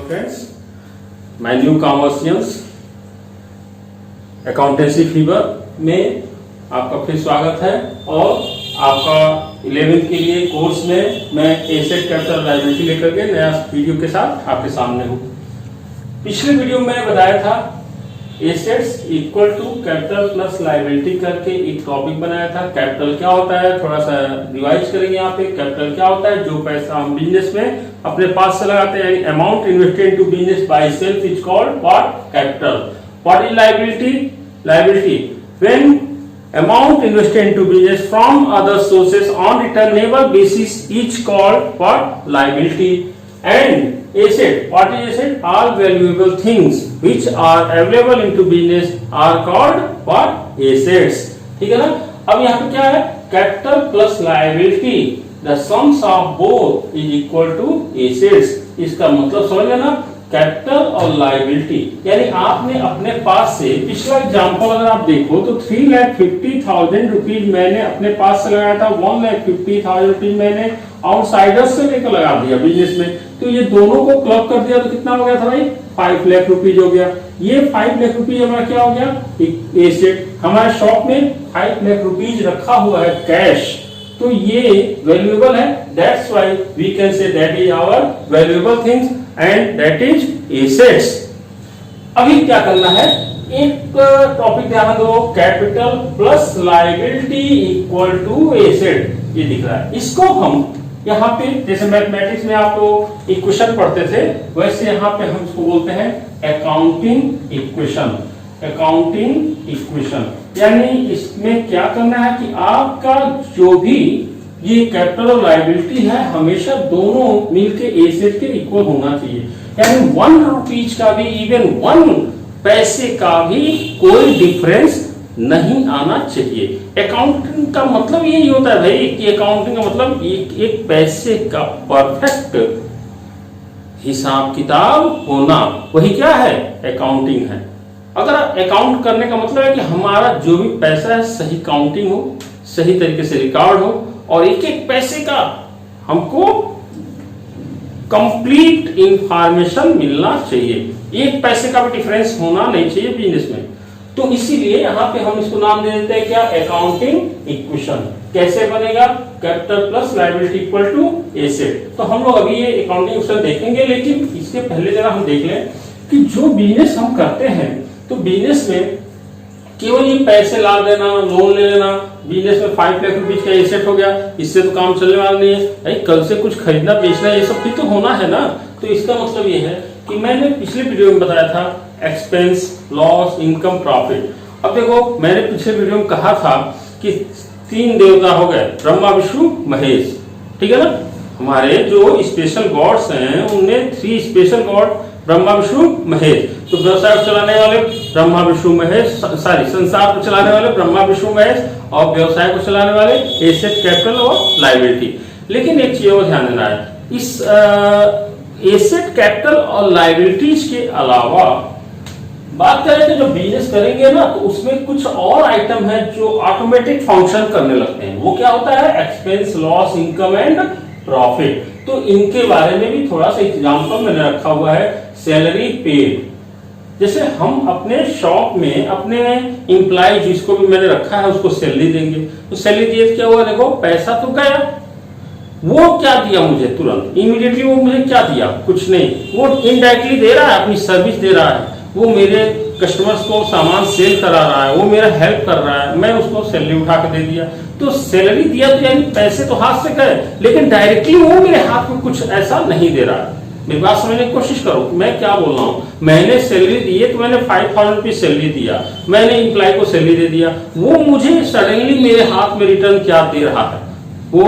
Friends, my new commercians accountancy fever में आपका फिर स्वागत है। और आपका 11th के लिए कोर्स में मैं एसेट कैपिटल लायबिलिटी लेकर के नया वीडियो के साथ आपके सामने हूँ। पिछले वीडियो में मैंने बताया था assets equal to capital plus liability करके एक टॉपिक बनाया था। कैपिटल क्या होता है थोड़ा सा रिवाइज करेंगे यहाँ पे। कैपिटल क्या होता है? जो पैसा हम बिजनेस में अपने पास से लगाते हैं, यानी amount invested into business by self is called what? Capital. What is liability? Liability when amount invested into business from other sources on returnable basis is called what? Liability. And asset, what is asset? All valuable things which are available into business are called what? Assets. ठीक है ना? अब यहाँ पे क्या है? Capital plus liability, the sums of both is equal to assets. इसका मतलब समझ लेना, कैपिटल और लायबिलिटी, यानी आपने अपने पास से पिछला एग्जांपल अगर आप देखो तो 3,50,000 रुपीज मैंने अपने पास से लगाया था, 1,50,000 रुपीज मैंने आउटसाइडर्स से लेकर लगा दिया बिजनेस में। तो ये दोनों को क्लब कर दिया तो कितना हो गया था भाई? 5 लाख रुपीज हो गया। ये 5 लाख रुपीज हमारा क्या हो गया? एक एसेट। हमारे शॉप में 5 लाख रुपीज रखा हुआ है कैश, तो ये वैल्यूएबल है। That's why we can say that is our valuable things and that is assets. अभी क्या करना है, एक टॉपिक ध्यान दो, capital plus liability equal to asset, ये दिख रहा है। इसको हम यहाँ पे जैसे मैथमेटिक्स में आप लोग इक्वेशन पढ़ते थे, वैसे यहाँ पे हम इसको बोलते हैं अकाउंटिंग इक्वेशन। अकाउंटिंग इक्वेशन यानी इसमें क्या करना है कि आपका जो भी ये कैपिटल और लायबिलिटी है हमेशा दोनों मिलके एसेट के इक्वल होना चाहिए। यानी 1 रुपीज का भी, इवन 1 पैसे का भी कोई डिफरेंस नहीं आना चाहिए। अकाउंटिंग का मतलब यही होता है भाई कि अकाउंटिंग का मतलब एक पैसे का परफेक्ट हिसाब किताब होना, वही क्या है? अकाउंटिंग है। अगर अकाउंट करने का मतलब है कि हमारा जो भी पैसा है सही काउंटिंग हो, सही तरीके से रिकॉर्ड हो, और एक एक पैसे का हमको कंप्लीट इंफॉर्मेशन मिलना चाहिए। एक पैसे का भी डिफरेंस होना नहीं चाहिए बिजनेस में। तो इसीलिए यहाँ पे हम इसको नाम दे देते हैं क्या? Accounting equation. कैसे बनेगा? Capital plus liability equal to asset. तो हम लोग अभी ये अकाउंटिंग इक्वेशन देखेंगे, लेकिन इसके पहले जरा हम देख लें कि जो बिजनेस हम करते हैं, तो बिजनेस में केवल ये पैसे ला देना, लोन ले लेना, बिजनेस में 5 लाख रुपीज का एसेट हो गया, इससे तो काम चलने वाला नहीं है। भाई कल से कुछ खरीदना बेचना ये सब भी तो होना है ना। तो इसका मतलब ये है कि मैंने पिछले वीडियो में बताया था एक्सपेंस, लॉस, इनकम, प्रॉफिट। अब देखो मैंने पिछले वीडियो में कहा था कि 3 देवता हो गए, ब्रह्मा विष्णु महेश, ठीक है ना। हमारे जो स्पेशल गॉड्स हैं उनमें 3 स्पेशल गॉड ब्रह्मा विष्णु महेश। तो व्यवसाय को चलाने वाले ब्रह्मा विष्णु महेश, संसार को चलाने वाले ब्रह्मा विष्णु महेश, और व्यवसाय को चलाने वाले एसेट, कैपिटल और लायबिलिटी। लेकिन एक चीज और ध्यान देना है, इस एसेट, कैपिटल और लायबिलिटीज के अलावा बात करें तो जो बिजनेस करेंगे ना, तो उसमें कुछ और आइटम है जो ऑटोमेटिक फंक्शन करने लगते हैं। वो क्या होता है? Expense, loss, income and profit. तो इनके बारे में भी थोड़ा सा एग्जांपल मैंने रखा हुआ है। सैलरी पेड, जैसे हम अपने शॉप में अपने एम्प्लॉय जिसको भी मैंने रखा है उसको सैलरी देंगे, तो सैलरी दिए क्या हुआ? देखो पैसा तो गया, वो क्या दिया मुझे तुरंत इमीडिएटली? वो मुझे क्या दिया? कुछ नहीं। वो इनडायरेक्टली दे रहा है, अपनी सर्विस दे रहा है, वो मेरे कस्टमर्स को सामान सेल करा रहा है, वो मेरा हेल्प कर रहा है, मैं उसको सैलरी उठा के दे दिया। तो सैलरी दिया तो यानी पैसे तो हाथ से गए, लेकिन डायरेक्टली वो मेरे हाथ में कुछ ऐसा नहीं दे रहा है। मेरी बात समझने की कोशिश करो, मैं क्या बोल रहा हूँ। मैंने सैलरी दी है तो मैंने 5,000 रुपीज सैलरी दिया, मैंने एम्प्लॉय को सैलरी दे दिया, वो मुझे सडनली मेरे हाथ में रिटर्न क्या दे रहा है? वो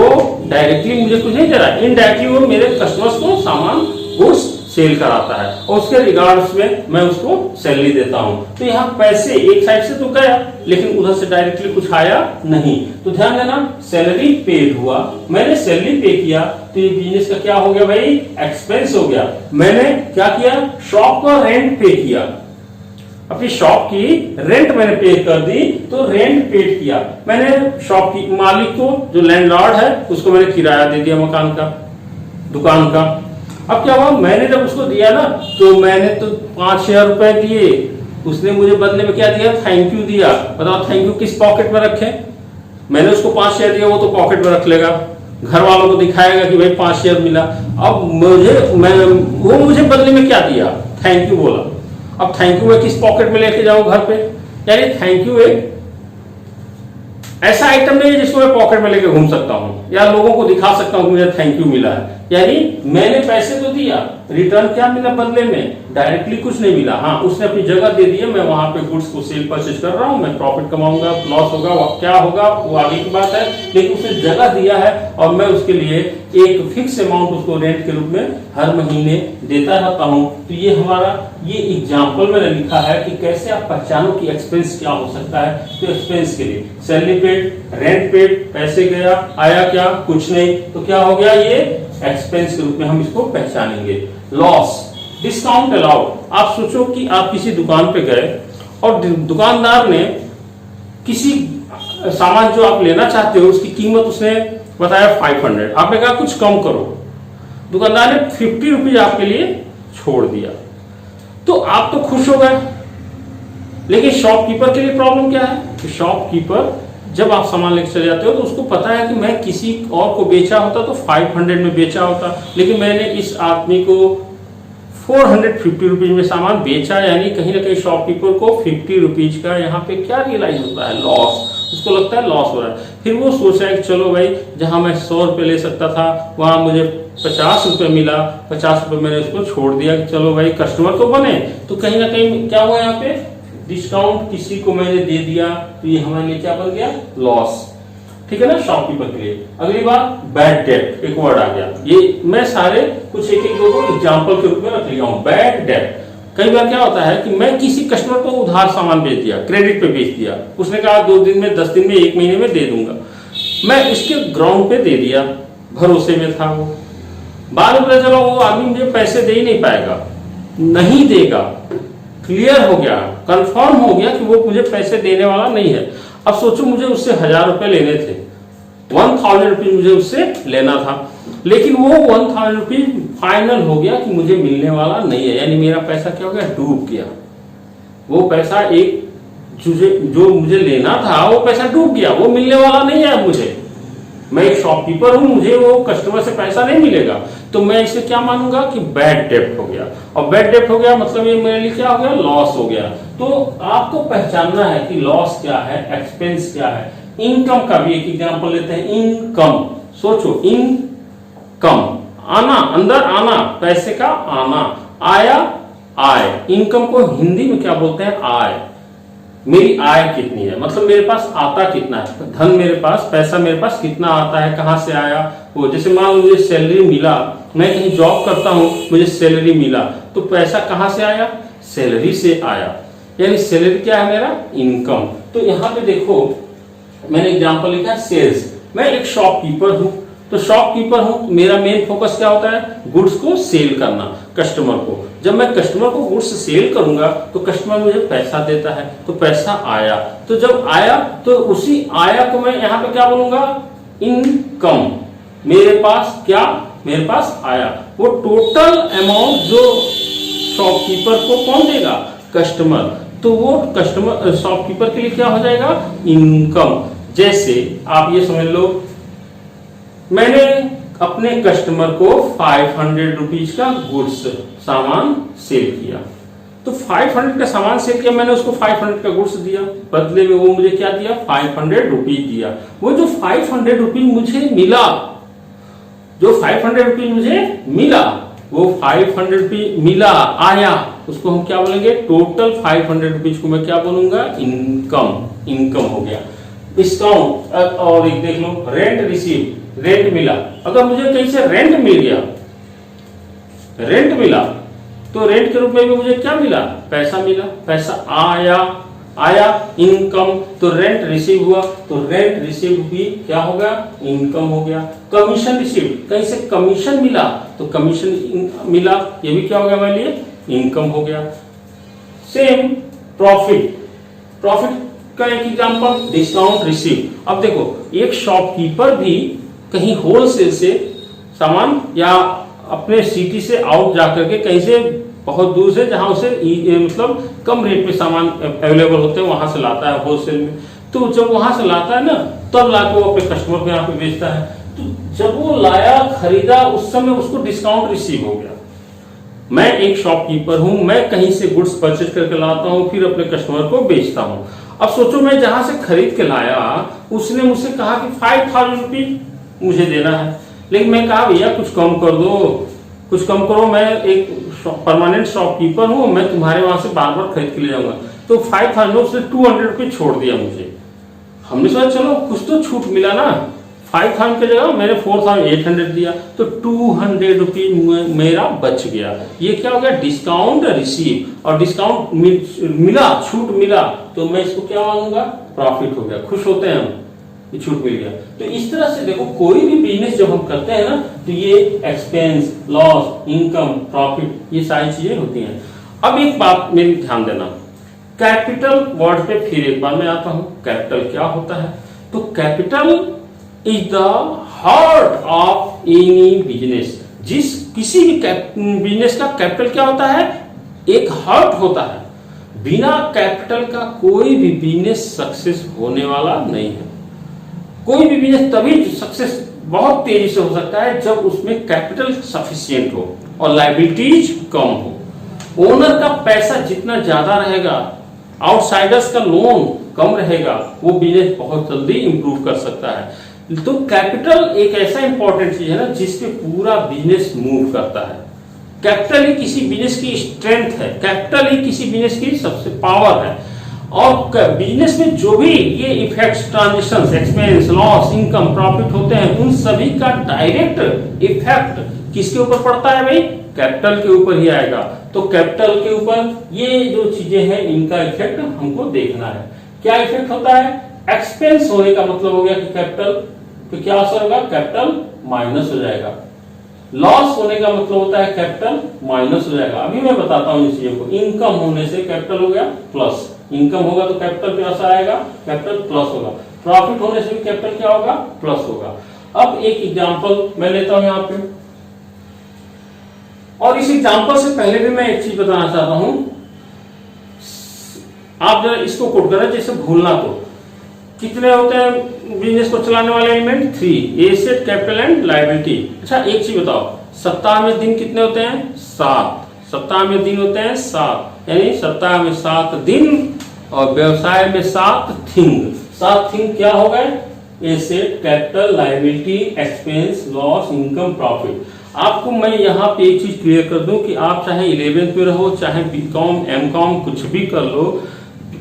डायरेक्टली मुझे कुछ नहीं दे रहा है, इनडायरेक्टली वो मेरे कस्टमर्स को सामान गुड्स सेल कराता है और उसके रिगार्ड्स में मैं उसको सैलरी देता हूं। तो यहाँ पैसे एक साइड से तो गया, लेकिन उधर से डायरेक्टली कुछ आया नहीं। तो ध्यान देना, सैलरी पेड हुआ, मैंने सैलरी पे किया, तो ये बिजनेस का क्या हो गया भाई? एक्सपेंस हो गया। मैंने क्या किया? शॉप का रेंट पे किया। अपनी शॉप की रेंट मैंने पे कर दी, तो रेंट पेड किया मैंने शॉप की मालिक को, जो लैंडलॉर्ड है उसको मैंने किराया दे दिया मकान का, दुकान का। अब क्या हुआ, मैंने जब उसको दिया ना तो मैंने तो 5,000 रुपए दिए, उसने मुझे बदले में क्या दिया, थैंक यू दिया। बताओ थैंक यू किस पॉकेट में रखे, मैंने उसको 5,000 दिया, वो तो पॉकेट में रख लेगा, घर वालों को दिखाएगा कि भाई 5,000 मिला। अब वो मुझे बदले में क्या दिया, थैंक यू बोला। अब थैंक यू मैं किस पॉकेट में लेके जाऊं घर पे, यानी थैंक यू एक ऐसा आइटम नहीं है जिसको मैं पॉकेट में लेके घूम सकता हूं या लोगों को दिखा सकता हूं कि मुझे थैंक यू मिला है। यानी मैंने पैसे तो दिया, रिटर्न क्या मिला बदले में, डायरेक्टली कुछ नहीं मिला। हाँ, उसने अपनी जगह दे दी है, मैं वहां पे गुड्स को सेल परचेज कर रहा हूं, मैं प्रॉफिट कमाऊंगा, लॉस होगा, क्या होगा वो आगे की बात है, लेकिन उसने जगह दिया है और मैं उसके लिए एक फिक्स अमाउंट उसको रेंट के रूप में हर महीने देता रहता हूं। तो ये हमारा ये एग्जाम्पल मैंने लिखा है कि कैसे आप पहचानो कि एक्सपेंस क्या हो सकता है। तो एक्सपेंस के लिए सैलरी पेड, रेंट पेड, पैसे गया, आया क्या, कुछ नहीं, तो क्या हो गया, ये एक्सपेंस के रूप में हम इसको पहचानेंगे। Loss, discount allowed. आप सोचो कि आप किसी दुकान पे गए और दुकानदार ने किसी सामान जो आप लेना चाहते हो उसकी कीमत उसने बताया 500, आपने कहा कुछ कम करो, दुकानदार ने 50 रुपीज आपके लिए छोड़ दिया, तो आप तो खुश हो गए। लेकिन शॉपकीपर के लिए प्रॉब्लम क्या है, शॉपकीपर जब आप सामान लेकर चले जाते हो तो उसको पता है कि मैं किसी और को बेचा होता तो 500 में बेचा होता, लेकिन मैंने इस आदमी को 450 रुपीज में सामान बेचा, यानी कहीं ना कहीं शॉपकीपर को 50 रुपीज का यहाँ पे क्या रियलाइज होता है, लॉस। उसको लगता है लॉस हो रहा है। फिर वो सोच रहा है कि चलो भाई, जहां मैं 100 रुपए ले सकता था वहां मुझे 50 रुपए मिला, 50 रुपए मैंने उसको छोड़ दिया कि चलो भाई कस्टमर तो बने। तो कहीं ना कहीं क्या हुआ, यहाँ पे डिस्काउंट किसी को मैंने दे दिया, तो ये हमारे लिए क्या बन गया, लॉस। ठीक है ना, शॉपकीपर के लिए। अगली बात बैड डेट, एक वर्ड आ गया, ये मैं सारे कुछ एक एक दो एग्जांपल के रूप में रख लिया हूं। बैड डेट, कई बार क्या होता है कि मैं किसी कस्टमर को उधार सामान बेच दिया, क्रेडिट पे बेच दिया, उसने कहा 2 दिन में, 10 दिन में, 1 महीने में दे दूंगा, मैं इसके ग्राउंड पे दे दिया, भरोसे में था वो, बाद में पता चला वो आदमी मुझे पैसे दे ही नहीं पाएगा, नहीं देगा, क्लियर हो गया, कंफर्म हो गया कि वो मुझे पैसे देने वाला नहीं है। अब सोचो मुझे उससे 1000 रुपए लेने थे, 1000 रुपीज मुझे उससे लेना था, लेकिन वो 1000 रुपीज फाइनल हो गया कि मुझे मिलने वाला नहीं है, यानी मेरा पैसा क्या हो गया, डूब गया। वो पैसा एक जो मुझे लेना था वो पैसा डूब गया, वो मिलने वाला नहीं है मुझे। मैं एक शॉपकीपर हूं, मुझे वो कस्टमर से पैसा नहीं मिलेगा, तो मैं इसे क्या मानूंगा कि बैड डेट हो गया। और बैड डेट हो गया मतलब ये मेरे लिए क्या हो गया, लॉस हो गया। तो आपको पहचानना है कि लॉस क्या है, एक्सपेंस क्या है। इनकम का भी एक एग्जांपल लेते हैं, इनकम। सोचो, इनकम, आना, अंदर आना, पैसे का आना, आया, आय। इनकम को हिंदी में क्या बोलते हैं, आय। मेरी आय कितनी है, मतलब मेरे पास आता कितना है, धन मेरे पास, पैसा मेरे पास कितना आता है, कहां से आया वो। जैसे मान लो मुझे सैलरी मिला, मैं कहीं जॉब करता हूं, मुझे सैलरी मिला, तो पैसा कहां से आया, सैलरी से आया, यानी सैलरी क्या है, मेरा इनकम। तो यहां पे देखो मैंने एग्जांपल लिखा है, सेल्स। मैं एक शॉपकीपर हूं, तो शॉपकीपर हूं, मेरा मेन फोकस क्या होता है, गुड्स को सेल करना कस्टमर को। जब मैं कस्टमर को गुड्स सेल करूंगा तो कस्टमर मुझे पैसा देता है, तो पैसा आया। तो जब आया तो उसी आया को मैं यहाँ पे क्या बोलूंगा, इनकम। मेरे पास क्या, मेरे पास आया। वो टोटल अमाउंट जो शॉपकीपर को कौन देगा, कस्टमर, तो वो कस्टमर शॉपकीपर के लिए क्या हो जाएगा, इनकम। जैसे आप ये समझ लो, मैंने अपने कस्टमर को 500 रुपीज का गुड्स सामान सेल किया, तो 500 का सामान सेल किया, मैंने उसको 500 का गुड्स दिया, बदले में वो मुझे क्या दिया, 500 रुपीज दिया। वो जो 500 रुपीज मुझे मिला, जो 500 रुपीज मुझे मिला, वो 500 रुपीज मिला, आया, उसको हम क्या बोलेंगे, टोटल 500 रुपीज को मैं क्या बोलूंगा, इनकम। इनकम हो गया। डिस्काउंट, और एक देख लो, रेंट रिसीव, रेंट मिला। अगर मुझे कहीं से रेंट मिल गया, रेंट मिला, तो रेंट के रूप में भी मुझे क्या मिला, पैसा मिला, पैसा आया, आया, इनकम। तो रेंट रिसीव हुआ, तो रेंट रिसीव भी क्या होगा, इनकम हो गया। कमीशन रिसीव, कहीं से कमीशन मिला, तो कमीशन मिला, ये भी क्या हो गया मेरे लिए, इनकम हो गया। सेम प्रॉफिट, प्रॉफिट का एक एग्जांपल डिस्काउंट रिसीव। अब देखो एक शॉपकीपर भी कहीं होलसेल से सामान या अपने सिटी से आउट जाकर के कहीं से बहुत दूर से जहां उसे मतलब कम रेट में सामान अवेलेबल होते हैं वहां से लाता है होलसेल में। तो जब वहां से लाता है ना तब लाके वो अपने कस्टमर को यहाँ पे बेचता है। तो जब वो लाया खरीदा उस समय उसको डिस्काउंट रिसीव हो गया। मैं एक शॉपकीपर हूं, मैं कहीं से गुड्स परचेज करके लाता हूं फिर अपने कस्टमर को बेचता हूं। अब सोचो मैं जहां से खरीद के लाया उसने मुझसे कहा कि 5000 रुपीज मुझे देना है, लेकिन मैं कहा भैया कुछ कम कर दो, कुछ कम करो, मैं एक परमानेंट शॉपकीपर हूं, मैं तुम्हारे वहां से बार बार खरीद के ले जाऊंगा। तो 5000 उसने 200 रुपीज छोड़ दिया मुझे। हमने सोचा चलो कुछ तो छूट मिला ना, 5000 की जगह मैंने 4800 दिया तो 200 रुपीज मेरा बच गया। ये क्या हो गया, डिस्काउंट रिसीव। और डिस्काउंट मिला, छूट मिला तो मैं इसको क्या मानूंगा, प्रॉफिट हो गया। खुश होते हैं हम, ये छूट मिल गया। तो इस तरह से देखो कोई भी बिजनेस जब हम करते हैं ना तो ये एक्सपेंस, लॉस, इनकम, प्रॉफिट ये सारी चीजें होती हैं। अब एक बात मेरी ध्यान देना, कैपिटल वर्ड पे फिर एक बार मैं आता हूं। कैपिटल क्या होता है, तो capital is the heart of any business. जिस किसी भी बिजनेस का कैपिटल क्या होता है, एक हार्ट होता है। बिना कैपिटल का कोई भी बिजनेस सक्सेस होने वाला नहीं है। कोई भी बिजनेस तभी सक्सेस बहुत तेजी से हो सकता है जब उसमें कैपिटल सफिशिएंट हो और लायबिलिटीज कम हो। ओनर का पैसा जितना ज्यादा रहेगा, आउटसाइडर्स का लोन कम रहेगा, वो बिजनेस बहुत जल्दी इंप्रूव कर सकता है। तो कैपिटल एक ऐसा इंपॉर्टेंट चीज है ना जिसपे पूरा बिजनेस मूव करता है। कैपिटल ही किसी बिजनेस की स्ट्रेंथ है, कैपिटल ही किसी बिजनेस की सबसे पावर है। और बिजनेस में जो भी ये effects, transactions, expense, loss, income, profit होते हैं उन सभी का डायरेक्ट इफेक्ट किसके ऊपर पड़ता है भाई, कैपिटल के ऊपर ही आएगा। तो कैपिटल के ऊपर ये जो चीजें हैं इनका इफेक्ट हमको देखना है। क्या इफेक्ट होता है, एक्सपेंस होने का मतलब हो गया कि कैपिटल तो क्या असर होगा, कैपिटल माइनस हो जाएगा। लॉस होने का मतलब होता है कैपिटल माइनस हो जाएगा। अभी मैं बताता हूं इस चीजों को। इनकम होने से कैपिटल हो गया प्लस, इनकम होगा तो कैपिटल पे असर आएगा, कैपिटल प्लस होगा। प्रॉफिट होने से भी कैपिटल क्या होगा, प्लस होगा। अब एक एग्जांपल मैं लेता हूं यहां पे, और इस एग्जांपल से पहले भी मैं एक चीज बताना चाहता हूं। आप जरा इसको कोट करें जैसे भूलना तो। कितने होते हैं बिजनेस को चलाने वाले element, 3, asset, capital and liability. अच्छा एक चीज बताओ, सप्ताह में दिन कितने होते हैं, 7। सप्ताह में दिन होते हैं 7, यानी सप्ताह में 7 दिन और व्यवसाय में 7 थिंग। 7 थिंग क्या हो गए, asset, capital, liability, expense, loss, income, profit. आपको मैं यहाँ पे एक चीज क्लियर कर दूं कि आप चाहे 11th में रहो, चाहे बीकॉम, एमकॉम कुछ भी कर लो,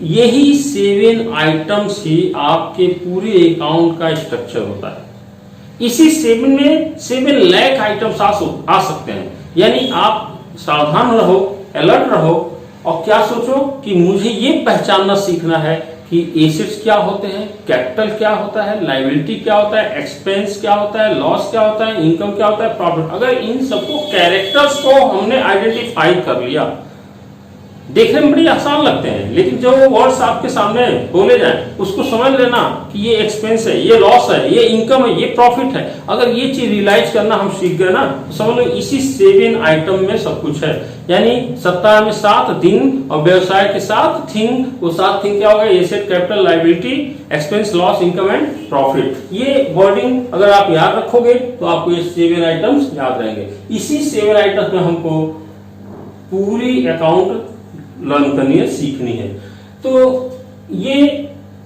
यही 7 आइटम्स ही आपके पूरे अकाउंट का स्ट्रक्चर होता है। इसी 7 में 7 लाख आइटम्स आ सकते हैं। यानी आप सावधान रहो, अलर्ट रहो और क्या सोचो कि मुझे ये पहचानना सीखना है कि एसेट्स क्या होते हैं, कैपिटल क्या होता है, लायबिलिटी क्या होता है, एक्सपेंस क्या होता है, लॉस क्या होता है, इनकम क्या होता है, प्रॉफिट। अगर इन सबको कैरेक्टर्स को हमने आइडेंटिफाई कर लिया, देखने में बड़ी आसान लगते हैं, लेकिन जो वर्ड्स आपके सामने बोले जाए उसको समझ लेना कि ये एक्सपेंस है, ये लॉस है, ये इनकम है, ये प्रॉफिट है। अगर ये चीज रियलाइज करना हम सीख गए ना तो समझ लो इसी 7 आइटम में सब कुछ है। यानी सप्ताह में 7 दिन और व्यवसाय के 7 थिंग। वो 7 थिंग क्या होगा, asset, capital, liability, expense, loss, income and profit. ये वर्डिंग अगर आप याद रखोगे तो आपको ये 7 आइटम्स याद रहेंगे। इसी 7 आइटम्स में हमको पूरी अकाउंट लर्न करनी है, सीखनी है। तो ये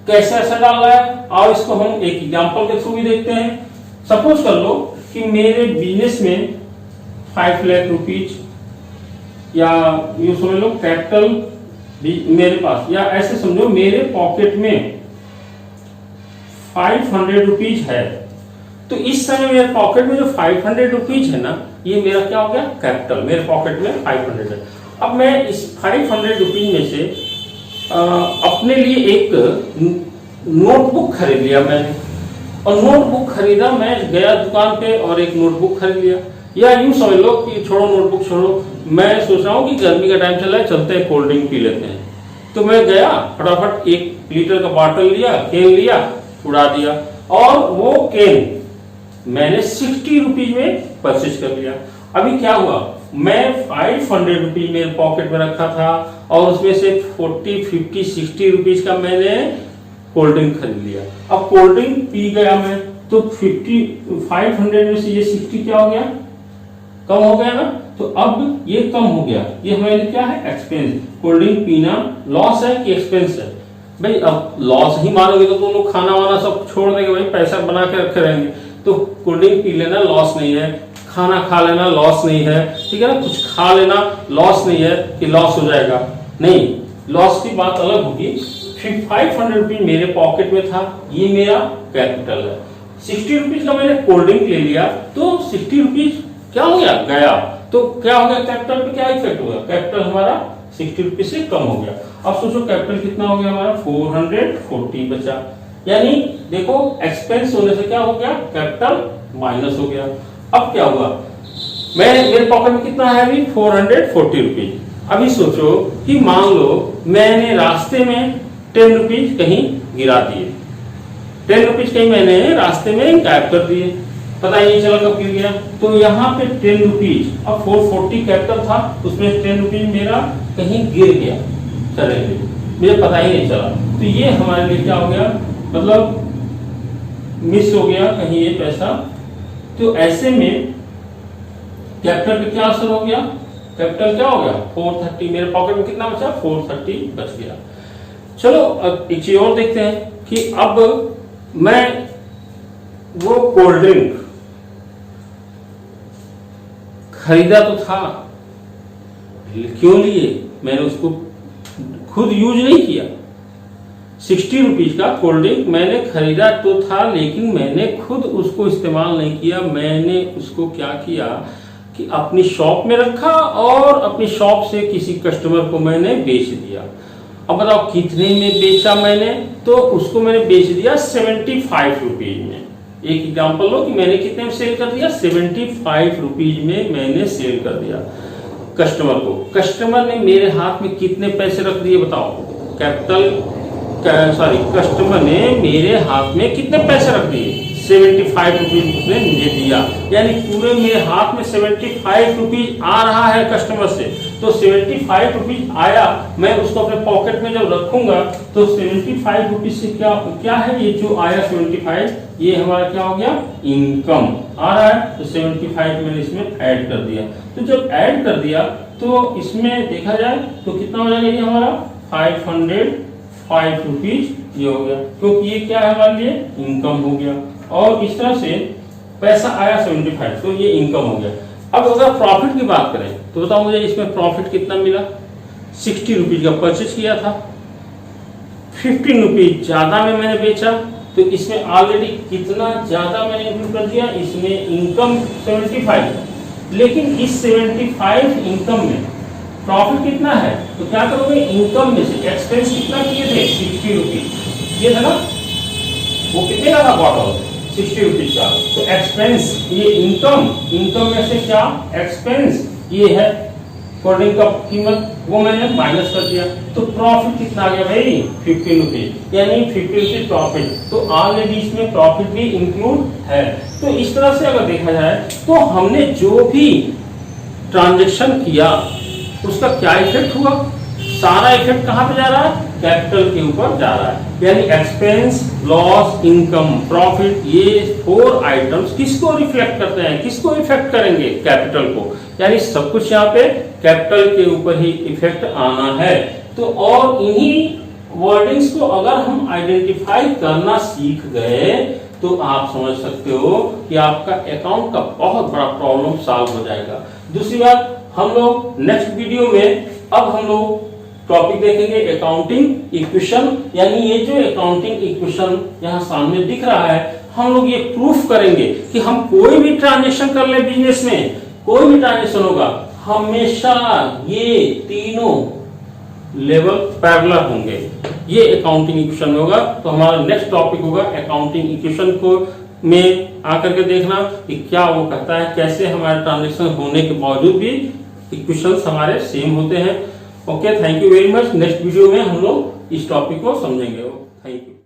कैसे असर डाल रहा है और इसको हम एक एग्जांपल के थ्रू भी देखते हैं। सपोज कर लो कि मेरे बिजनेस में 5 लाख रुपीज या यूं समझ लो कैपिटल मेरे पास, या ऐसे समझो मेरे पॉकेट में 500 रुपीज है। तो इस समय मेरे पॉकेट में जो 500 रुपीज है ना, ये मेरा क्या हो गया, कैपिटल। मेरे पॉकेट में 500 है। अब मैं इस 500 रुपीज में से अपने लिए एक नोटबुक खरीद लिया मैंने, और नोटबुक खरीदा, मैं गया दुकान पे और एक नोटबुक खरीद लिया। या यूं समझ लो कि छोड़ो नोटबुक छोड़ो, मैं सोच रहा हूँ कि गर्मी का टाइम चल रहा है, चलते हैं कोल्ड ड्रिंक पी लेते हैं। तो मैं गया फटाफट 1 लीटर का बॉटल लिया, केन लिया, उड़ा दिया, और वो केन मैंने 60 रुपीज में परचेज कर लिया। अभी क्या हुआ, मैं 500 रुपीज मेरे पॉकेट में रखा था और उसमें से 40, 50, 60 रुपीज का मैंने कोल्ड ड्रिंक खरीद लिया। अब कोल्ड ड्रिंक पी गया मैं, तो 500 में से ये 60 क्या हो गया, कम हो गया ना। तो अब ये कम हो गया, ये हमारे लिए क्या है, एक्सपेंस। कोल्ड ड्रिंक पीना लॉस है कि एक्सपेंस है भाई? अब लॉस ही मानोगे तो तुम लोग खाना वाना सब छोड़ देंगे भाई, पैसा बना के रखे रहेंगे। तो कोल्ड ड्रिंक पी लेना लॉस नहीं है, खाना खा लेना लॉस नहीं है, ठीक है ना, कुछ खा लेना लॉस नहीं है कि लॉस हो जाएगा, नहीं, लॉस की बात अलग होगी। 500 रुपीज मेरे पॉकेट में था, ये मेरा कैपिटल है। 60 रुपीज का मैंने कोल्ड ड्रिंक ले लिया, तो 60 रुपीज क्या हो गया, गया। तो क्या हो गया, कैपिटल पे क्या इफेक्ट होगा, कैपिटल हमारा 60 रुपीज से कम हो गया। अब सोचो कैपिटल कितना हो गया हमारा, 440 बचा। यानी देखो एक्सपेंस होने से क्या हो गया, कैपिटल माइनस हो गया। अब क्या हुआ, मेरे पॉकेट में कितना है अभी, 440 रुपीज। अभी सोचो कि मान लो मैंने रास्ते में 10 रुपीज कहीं गिरा दिए, 10 रुपीज कहीं मैंने रास्ते में गायब कर दिए, पता ही नहीं चला कब गिर गया। तो यहाँ पे 10 रुपीज, अब 440 कैपिटल था, उसमें 10 रुपीज मेरा कहीं गिर गया, चले मुझे पता ही नहीं चला। तो ये हमारे लिए क्या हो गया, मतलब मिस हो गया कहीं ये पैसा। तो ऐसे में कैपिटल पे क्या असर हो गया, कैपिटल क्या हो गया, 430, मेरे पॉकेट में कितना बचा, 430 बच गया। चलो अब एक चीज और देखते हैं कि अब मैं वो कोल्ड ड्रिंक खरीदा तो था, क्यों लिए, मैंने उसको खुद यूज नहीं किया। 60 रुपीज का कोल्ड ड्रिंक मैंने खरीदा तो था, लेकिन मैंने खुद उसको इस्तेमाल नहीं किया। मैंने उसको क्या किया कि अपनी शॉप में रखा और अपनी शॉप से किसी कस्टमर को मैंने बेच दिया। अब बताओ कितने में बेचा मैंने, तो उसको मैंने बेच दिया 75 रुपीज में। एक एग्जांपल लो कि मैंने कितने में सेल कर दिया, 75 रुपीज में मैंने सेल कर दिया कस्टमर को। कस्टमर ने मेरे हाथ में कितने पैसे रख दिए बताओ, कस्टमर ने मेरे हाथ में कितने पैसे रख दिए, 75 रुपीज उसने मुझे दिया। यानी पूरे मेरे हाथ में 75 रुपीज आ रहा है कस्टमर से। तो 75 रुपीज आया, मैं उसको अपने पॉकेट में जब रखूंगा तो 75 रुपीज से क्या है, ये जो आया 75, ये हमारा क्या हो गया, इनकम आ रहा है। तो 75 मैंने इसमें ऐड कर दिया। तो जब ऐड कर दिया तो इसमें देखा जाए तो कितना हो जाएगा, ये हमारा 505 रुपीज ये हो गया, क्योंकि ये क्या है हमारे लिए, इनकम हो गया। और इस तरह से पैसा आया 75, तो ये इनकम हो गया। अब अगर प्रॉफिट की बात करें तो बताओ मुझे इसमें प्रॉफिट कितना मिला, 60 रुपीज का परचेज किया था, 15 रुपीज ज्यादा में मैंने बेचा, तो इसमें ऑलरेडी कितना ज्यादा मैंने इंक्लूड कर दिया, इसमें इनकम 75, लेकिन इस 75 इनकम में प्रॉफिट कितना है, तो क्या करोगे, इनकम में से एक्सपेंस कितना किए थे, 60 रुपीज, ये था ना, वो कितने का था बॉटल, 60 रुपीज का। तो एक्सपेंस ये इनकम में से क्या, एक्सपेंस ये है कोल्ड ड्रिंक का कीमत, वो मैंने माइनस कर दिया। तो प्रॉफिट कितना आ गया भाई, 15 रुपीज, यानी 50 रुपीज प्रॉफिट। तो ऑलरेडी इसमें प्रॉफिट भी इंक्लूड है। तो इस तरह से अगर देखा जाए तो हमने जो भी ट्रांजेक्शन किया उसका क्या इफेक्ट हुआ, सारा इफेक्ट कहां पे जा रहा है, कैपिटल के ऊपर जा रहा है। यानी एक्सपेंस, लॉस, इनकम, प्रॉफिट, ये 4 आइटम्स किसको रिफ्लेक्ट करते हैं, किसको इफेक्ट करेंगे, कैपिटल को। यानी सब कुछ यहाँ पे कैपिटल के ऊपर ही इफेक्ट आना है। तो और इन्हीं वर्डिंग्स को अगर हम आइडेंटिफाई करना सीख गए तो आप समझ सकते हो कि आपका अकाउंट का बहुत बड़ा प्रॉब्लम सॉल्व हो जाएगा। दूसरी बात, हम लोग नेक्स्ट वीडियो में अब हम लोग टॉपिक देखेंगे अकाउंटिंग इक्वेशन। यानी ये जो अकाउंटिंग इक्वेशन यहाँ सामने दिख रहा है, हम लोग ये प्रूफ करेंगे कि हम कोई भी ट्रांजेक्शन कर ले बिजनेस में, कोई भी ट्रांजेक्शन होगा, हमेशा ये तीनों लेवल पैरेलल होंगे। ये अकाउंटिंग इक्वेशन होगा। तो हमारा नेक्स्ट टॉपिक होगा अकाउंटिंग इक्वेशन को में आकर के देखना कि क्या वो कहता है, कैसे हमारे ट्रांजेक्शन होने के बावजूद भी इक्वेशंस हमारे सेम होते हैं। Okay, thank you very much. Next video में हम लोग इस टॉपिक को समझेंगे। Thank you.